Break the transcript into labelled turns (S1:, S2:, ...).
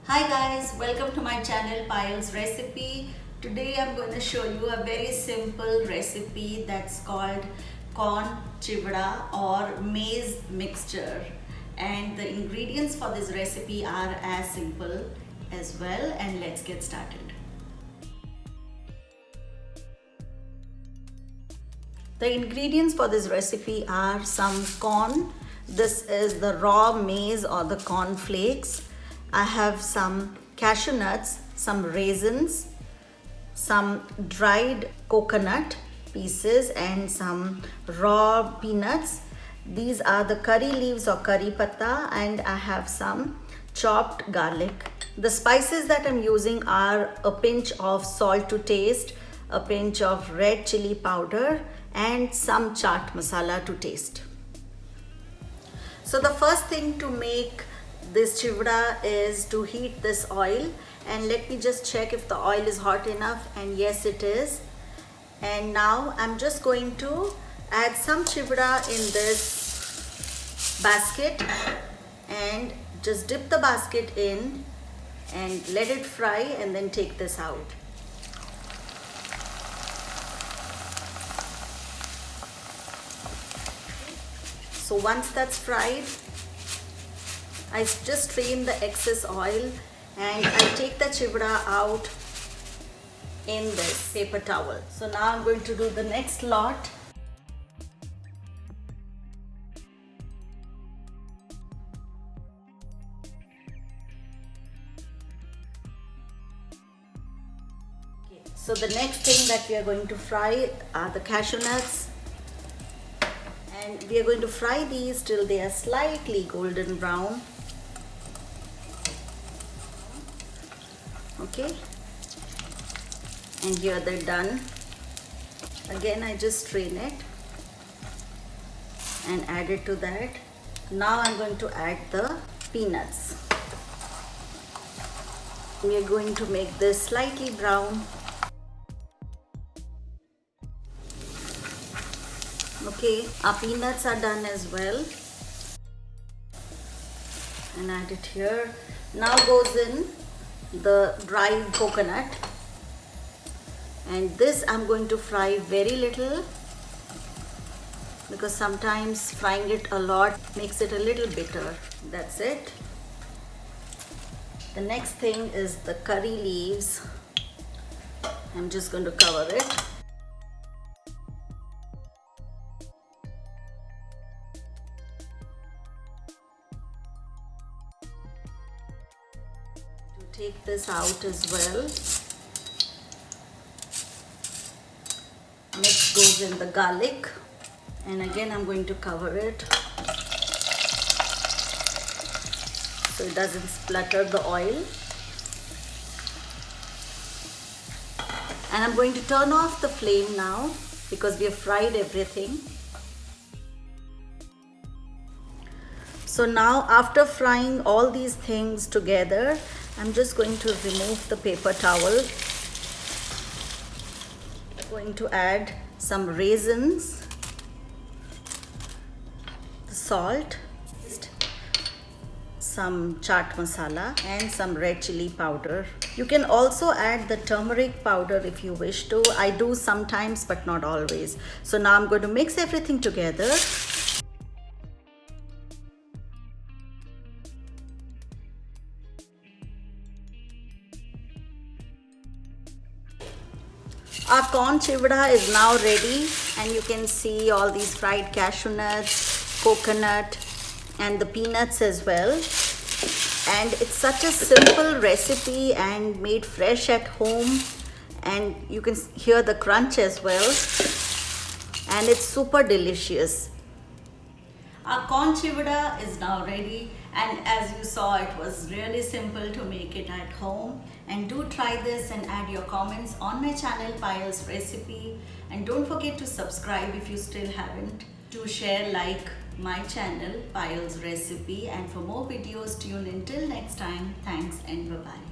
S1: Hi guys, welcome to my channel Payal's Recipe. Today I'm going to show you a very simple recipe that's called Corn Chivda or Maize Mixture, and the ingredients for this recipe are as simple as well, and let's get started. The ingredients for this recipe are some corn. This is the raw maize or the corn flakes. I have some cashew nuts, some raisins, some dried coconut pieces, and some raw peanuts. These are the curry leaves or curry patta, and I have some chopped garlic. The spices that I'm using are a pinch of salt to taste, a pinch of red chili powder, and some chaat masala to taste. So the first thing to make this chivda is to heat this oil, and let me just check if the oil is hot enough, and yes it is. And now I'm just going to add some chivda in this basket and just dip the basket in and let it fry, and then take this out. So once that's fried, I just strain the excess oil and I take the chivda out in this paper towel. So now I'm going to do the next lot. Okay. So the next thing that we are going to fry are the cashew nuts. And we are going to fry these till they are slightly golden brown. Okay, and here they're done. Again, I just strain it and add it to that. Now I'm going to add the peanuts. We are going to make this slightly brown. Okay, our peanuts are done as well, and add it here. Now goes in the dried coconut, and this I'm going to fry very little because sometimes frying it a lot makes it a little bitter. That's it. The next thing is the curry leaves. I'm just going to cover it. Take this out as well. Next goes in the garlic, and again I'm going to cover it so it doesn't splutter the oil. And I'm going to turn off the flame now because we have fried everything. So now, after frying all these things together, I'm just going to remove the paper towel. I'm going to add some raisins, the salt, some chaat masala, and some red chili powder. You can also add the turmeric powder if you wish to. I do sometimes, but not always. So now I'm going to mix everything together. Our corn chivda is now ready, and you can see all these fried cashew nuts, coconut, and the peanuts as well. And it's such a simple recipe and made fresh at home, and you can hear the crunch as well, and it's super delicious. Our corn chivda is now ready, and as you saw, it was really simple to make it at home. And do try this and add your comments on my channel Payal's Recipe, and don't forget to subscribe if you still haven't. Do share, like my channel Payal's Recipe, and for more videos tune in. Till next time, thanks and bye bye.